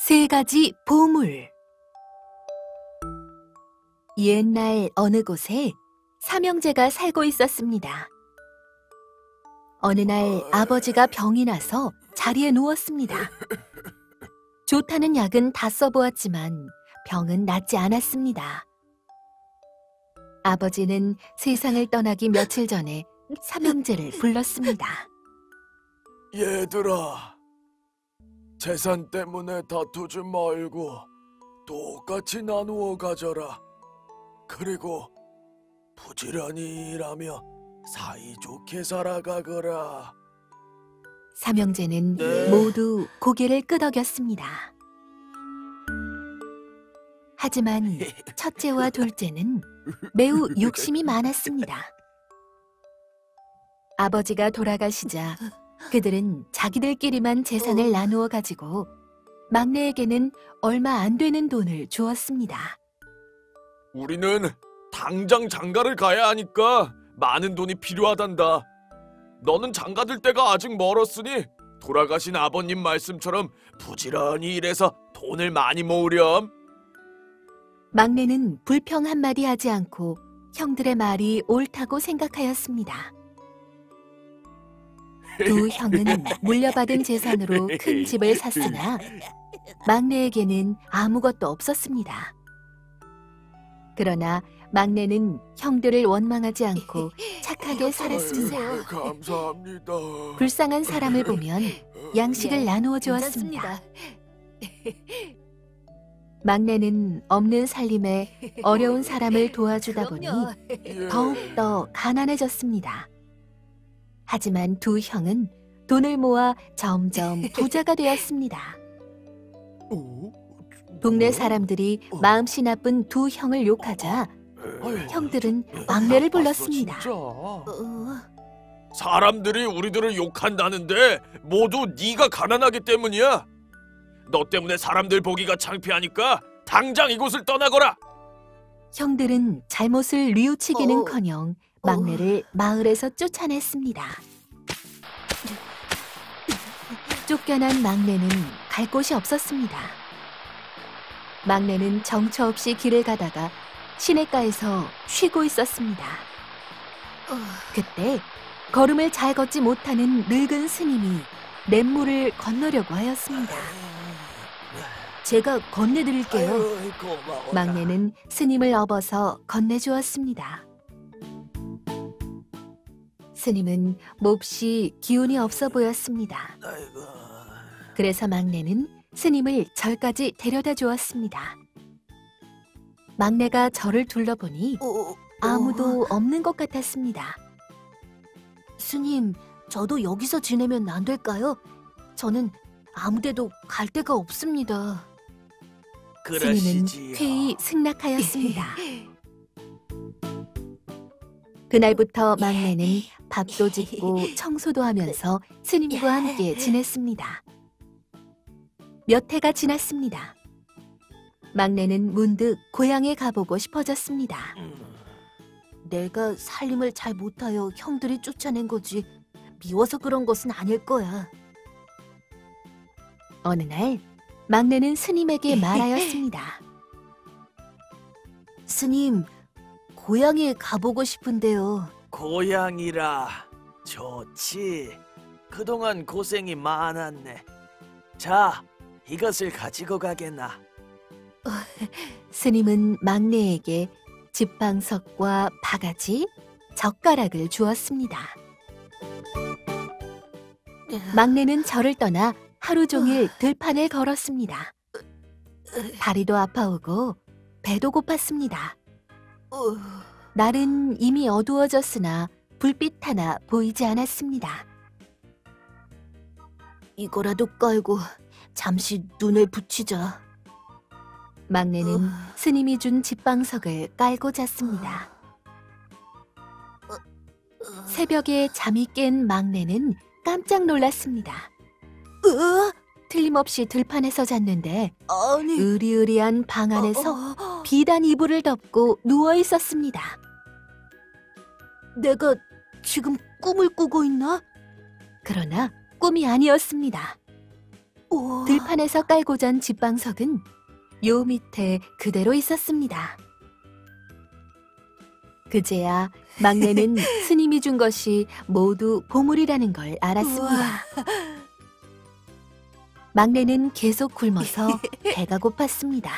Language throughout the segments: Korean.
세 가지 보물. 옛날 어느 곳에 삼형제가 살고 있었습니다. 어느 날 아버지가 병이 나서 자리에 누웠습니다. 좋다는 약은 다 써보았지만 병은 낫지 않았습니다. 아버지는 세상을 떠나기 며칠 전에 삼형제를 불렀습니다. 얘들아, 재산 때문에 다투지 말고 똑같이 나누어 가져라. 그리고 부지런히 일하며 사이좋게 살아가거라. 삼형제는 네. 모두 고개를 끄덕였습니다. 하지만 첫째와 둘째는 매우 욕심이 많았습니다. 아버지가 돌아가시자 그들은 자기들끼리만 재산을 나누어 가지고 막내에게는 얼마 안 되는 돈을 주었습니다. 우리는 당장 장가를 가야 하니까 많은 돈이 필요하단다. 너는 장가들 때가 아직 멀었으니 돌아가신 아버님 말씀처럼 부지런히 일해서 돈을 많이 모으렴. 막내는 불평 한마디 하지 않고 형들의 말이 옳다고 생각하였습니다. 두 형은 물려받은 재산으로 큰 집을 샀으나 막내에게는 아무것도 없었습니다. 그러나 막내는 형들을 원망하지 않고 착하게 살았습니다. 감사합니다. 불쌍한 사람을 보면 양식을 나누어 주었습니다. 막내는 없는 살림에 어려운 사람을 도와주다 보니 더욱더 가난해졌습니다. 하지만 두 형은 돈을 모아 점점 부자가 되었습니다. 동네 사람들이 마음씨 나쁜 두 형을 욕하자 형들은 막내를 불렀습니다. 사람들이 우리들을 욕한다는데 모두 네가 가난하기 때문이야. 너 때문에 사람들 보기가 창피하니까 당장 이곳을 떠나거라. 형들은 잘못을 뉘우치기는커녕 막내를 마을에서 쫓아냈습니다. 쫓겨난 막내는 갈 곳이 없었습니다. 막내는 정처 없이 길을 가다가 시냇가에서 쉬고 있었습니다. 그때 걸음을 잘 걷지 못하는 늙은 스님이 냇물을 건너려고 하였습니다. 제가 건네드릴게요. 막내는 스님을 업어서 건네주었습니다. 스님은 몹시 기운이 없어 보였습니다. 그래서 막내는 스님을 절까지 데려다 주었습니다. 막내가 절을 둘러보니 아무도 없는 것 같았습니다. 스님, 저도 여기서 지내면 안 될까요? 저는 아무데도 갈 데가 없습니다. 스님은 쾌히 승낙하였습니다. 그날부터 막내는 밥도 짓고 청소도 하면서 스님과 함께 지냈습니다. 몇 해가 지났습니다. 막내는 문득 고향에 가보고 싶어졌습니다. 내가 살림을 잘 못하여 형들이 쫓아낸 거지 미워서 그런 것은 아닐 거야. 어느 날 막내는 스님에게 말하였습니다. 스님, 고향에 가보고 싶은데요. 고향이라 좋지. 그동안 고생이 많았네. 자, 이것을 가지고 가게나. 스님은 막내에게 집방석과 바가지, 젓가락을 주었습니다. 막내는 절을 떠나 하루 종일 들판을 걸었습니다. 다리도 아파오고 배도 고팠습니다. 날은 이미 어두워졌으나 불빛 하나 보이지 않았습니다. 이거라도 깔고 잠시 눈을 붙이자. 막내는 스님이 준 집방석을 깔고 잤습니다. 새벽에 잠이 깬 막내는 깜짝 놀랐습니다. 틀림없이 들판에서 잤는데 으리으리한 방 안에서 비단 이불을 덮고 누워 있었습니다. 내가 지금 꿈을 꾸고 있나? 그러나 꿈이 아니었습니다. 들판에서 깔고 잔 집방석은 요 밑에 그대로 있었습니다. 그제야 막내는 스님이 준 것이 모두 보물이라는 걸 알았습니다. 막내는 계속 굶어서 배가 고팠습니다.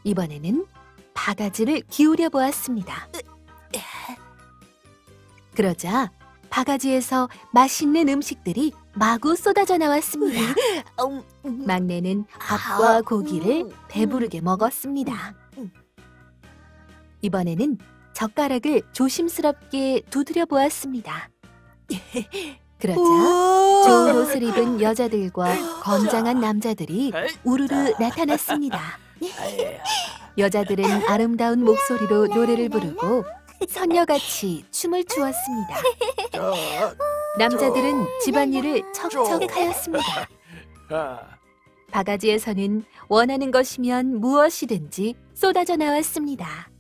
이번에는 바가지를 기울여 보았습니다. 그러자 바가지에서 맛있는 음식들이 마구 쏟아져 나왔습니다. 막내는 밥과 고기를 배부르게 먹었습니다. 이번에는 젓가락을 조심스럽게 두드려 보았습니다. 그러자 좋은 옷을 입은 여자들과 건장한 남자들이 우르르 나타났습니다. 여자들은 아름다운 목소리로 노래를 부르고 선녀같이 춤을 추었습니다. 남자들은 집안일을 척척하였습니다. 바가지에서는 원하는 것이면 무엇이든지 쏟아져 나왔습니다.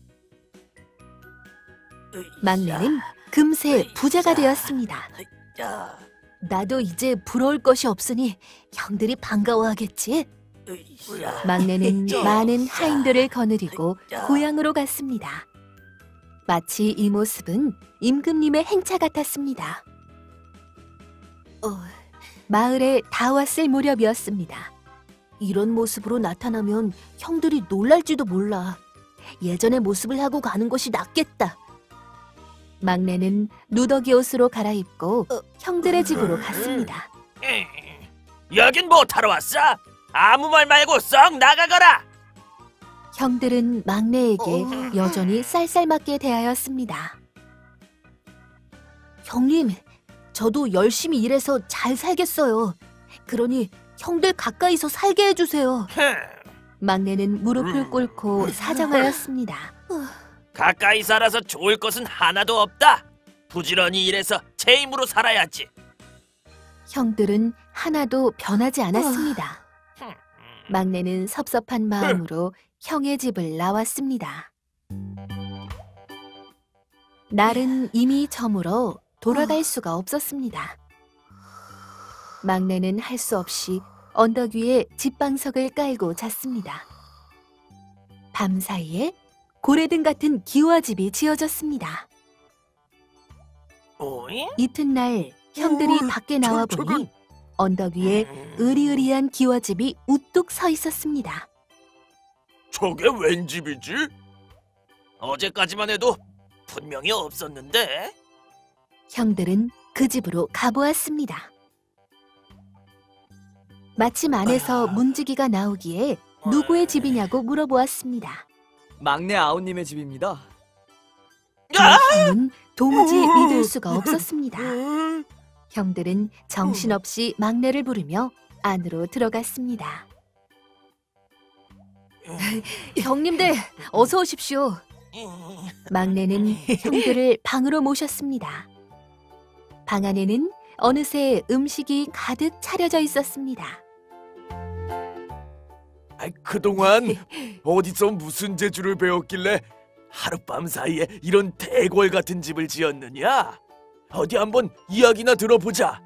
막내는 금세 부자가 되었습니다. 나도 이제 부러울 것이 없으니 형들이 반가워하겠지? 막내는 많은 하인들을 거느리고 고향으로 갔습니다. 마치 이 모습은 임금님의 행차 같았습니다. 마을에 다 왔을 무렵이었습니다. 이런 모습으로 나타나면 형들이 놀랄지도 몰라. 예전의 모습을 하고 가는 것이 낫겠다. 막내는 누더기 옷으로 갈아입고 형들의 집으로 갔습니다. 여긴 뭐 타러 왔어? 아무 말 말고 썩 나가거라. 형들은 막내에게 여전히 쌀쌀맞게 대하였습니다. 형님, 저도 열심히 일해서 잘 살겠어요. 그러니 형들 가까이서 살게 해주세요. 막내는 무릎을 꿇고 사정하였습니다. 가까이 살아서 좋을 것은 하나도 없다. 부지런히 일해서 제 힘으로 살아야지. 형들은 하나도 변하지 않았습니다. 막내는 섭섭한 마음으로 형의 집을 나왔습니다. 날은 이미 저물어 돌아갈 수가 없었습니다. 막내는 할 수 없이 언덕 위에 집방석을 깔고 잤습니다. 밤사이에 고래등 같은 기와집이 지어졌습니다. 이튿날 형들이 밖에 나와 보니 언덕 위에 으리으리한 기와집이 우뚝 서 있었습니다. 저게 웬 집이지? 어제까지만 해도 분명히 없었는데. 형들은 그 집으로 가보았습니다. 마침 안에서 문지기가 나오기에 누구의 집이냐고 물어보았습니다. 막내 아우님의 집입니다. 형은 도무지 믿을 수가 없었습니다. 형들은 정신없이 막내를 부르며 안으로 들어갔습니다. 형님들, 어서 오십시오. 막내는 형들을 방으로 모셨습니다. 방 안에는 어느새 음식이 가득 차려져 있었습니다. 그동안 어디서 무슨 재주를 배웠길래 하룻밤 사이에 이런 대궐 같은 집을 지었느냐? 어디 한번 이야기나 들어보자.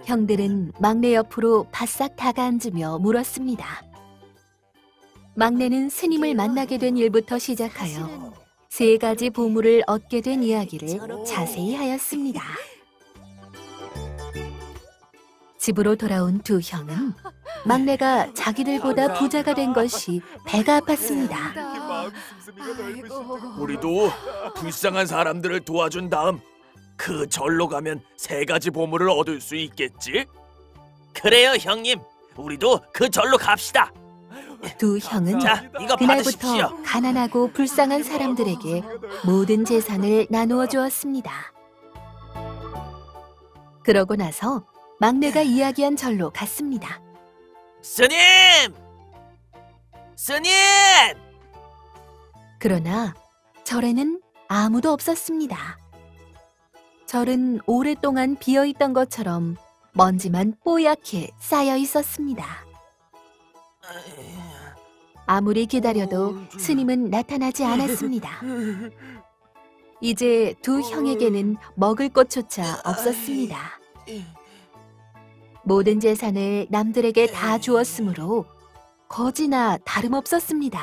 형들은 막내 옆으로 바싹 다가앉으며 물었습니다. 막내는 스님을 만나게 된 일부터 시작하여 3가지 보물을 얻게 된 이야기를 자세히 하였습니다. 집으로 돌아온 두 형은 막내가 자기들보다 부자가 된 것이 배가 아팠습니다. 우리도 불쌍한 사람들을 도와준 다음 그 절로 가면 3가지 보물을 얻을 수 있겠지? 그래요, 형님. 우리도 그 절로 갑시다. 두 형은 자, 이거 그날부터 받으십시오. 가난하고 불쌍한 사람들에게 모든 재산을 나누어 주었습니다. 그러고 나서 막내가 이야기한 절로 갔습니다. 스님! 스님! 그러나 절에는 아무도 없었습니다. 절은 오랫동안 비어있던 것처럼 먼지만 뽀얗게 쌓여 있었습니다. 아무리 기다려도 스님은 나타나지 않았습니다. 이제 두 형에게는 먹을 것조차 없었습니다. 모든 재산을 남들에게 다 주었으므로 거지나 다름없었습니다.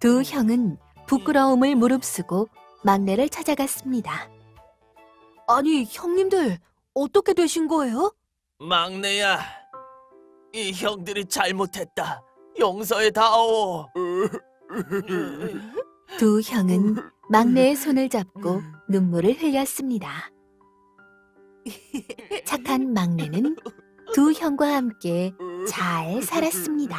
두 형은 부끄러움을 무릅쓰고 막내를 찾아갔습니다. 아니, 형님들, 어떻게 되신 거예요? 막내야, 이 형들이 잘못했다. 용서해다오. 두 형은 막내의 손을 잡고 눈물을 흘렸습니다. 착한 막내는 두 형과 함께 잘 살았습니다.